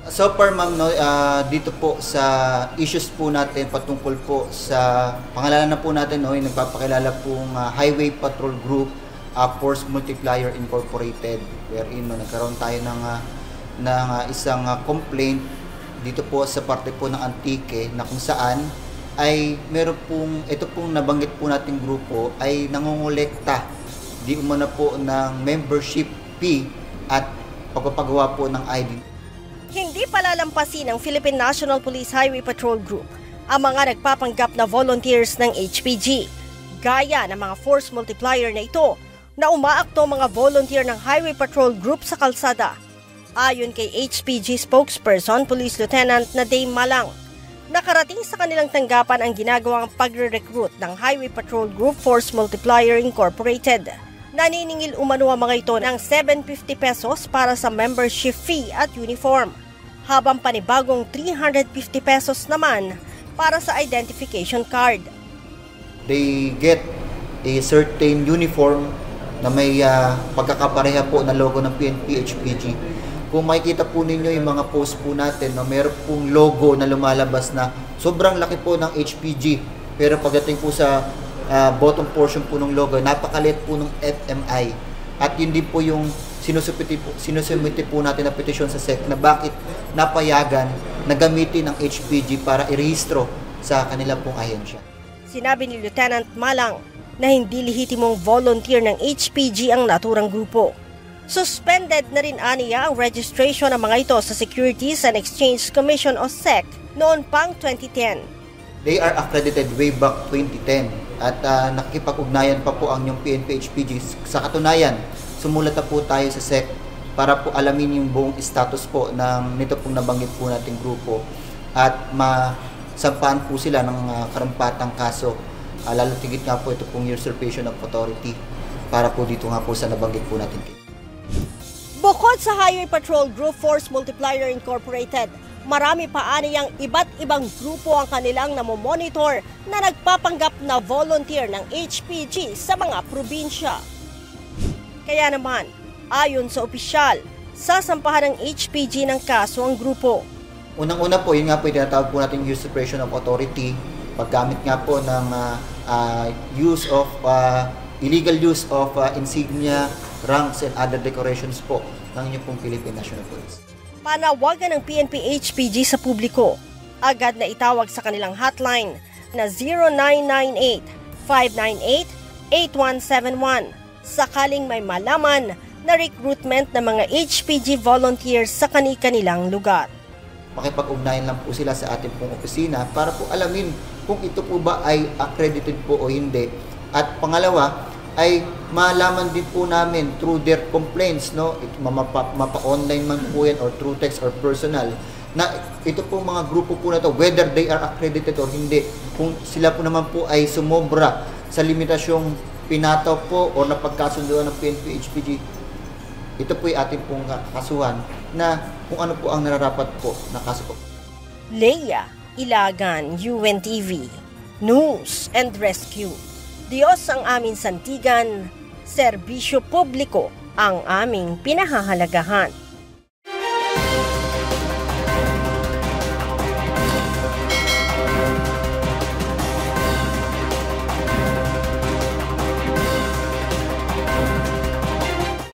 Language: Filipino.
So far ma'am, no, dito po sa issues po natin patungkol po sa pangalanan na po natin, no, yung nagpapakilala pong Highway Patrol Group, Force Multiplier Incorporated, wherein no, nagkaroon tayo ng isang complaint dito po sa parte po ng Antique na kung saan ay meron pong, ito pong nabanggit po nating grupo ay nangongolekta di umano po ng membership fee at pagpapagawa po ng ID. Hindi palalampasin ng Philippine National Police Highway Patrol Group ang mga nagpapanggap na volunteers ng HPG, gaya ng mga force multiplier na ito na umaakto mga volunteer ng Highway Patrol Group sa kalsada. Ayon kay HPG spokesperson Police Lieutenant na Dame Malang, nakarating sa kanilang tanggapan ang ginagawang pagre-recruit ng Highway Patrol Group Force Multiplier Incorporated. Naniningil umano ang mga ito ng 750 pesos para sa membership fee at uniform, habang panibagong 350 pesos naman para sa identification card. They get a certain uniform na may pagkakapareha po na logo ng PNP HPG. Kung makikita po ninyo yung mga post po natin, no, meron pong logo na lumalabas na sobrang laki po ng HPG, pero pagdating po sa bottom portion po ng logo, napakaliit po ng FMI. At yun din po yung sinusumiti po natin na petisyon sa SEC na bakit napayagan na gamitin ng HPG para irehistro sa kanila pong ahensya. Sinabi ni Lieutenant Malang na hindi lehitimong volunteer ng HPG ang naturang grupo. Suspended na rin aniya ang registration ng mga ito sa Securities and Exchange Commission o SEC noon pang 2010. They are accredited way back 2010 at nakikipag-ugnayan pa po ang yung PNP HPG. Sa katunayan, sumulat na po tayo sa SEC para po alamin yung buong status po ng nito pong nabanggit po nating grupo at masampaan po sila ng karampatang kaso. Lalo tigit nga po ito pong usurpation of authority para po dito nga po sa nabanggit po natin. Bukod sa Highway Patrol Group Force Multiplier Incorporated, marami pa aniyang iba't ibang grupo ang kanilang namomonitor na nagpapanggap na volunteer ng HPG sa mga probinsya. Kaya naman, ayon sa opisyal, sasampahan ng HPG ng kaso ang grupo. Unang-una po, yun nga po yung tinatawag po natin usurpation of authority, paggamit nga po ng illegal use of insignia, ranks and other decorations po ng inyong pong Philippine National Police. Panawagan ng PNP HPG sa publiko, agad na itawag sa kanilang hotline na 0998-598-8171 sakaling may malaman na recruitment ng mga HPG volunteers sa kani-kanilang lugar. Makipag-ugnayan lang po sila sa ating pong opisina para po alamin kung ito po ba ay accredited po o hindi. At pangalawa, ay malaman din po namin through their complaints, no, mapa-online man po yan or through text or personal, na ito po mga grupo po na to, whether they are accredited or hindi, kung sila po naman po ay sumobra sa limitasyong pinataw po o napagkasunduan ng PNP HPG, ito po ay ating pong kasuhan na kung ano po ang nararapat po na kaso po. Leia Ilagan, UNTV, News and Rescue. Diyos ang aming santigan, serbisyo publiko ang aming pinahahalagahan.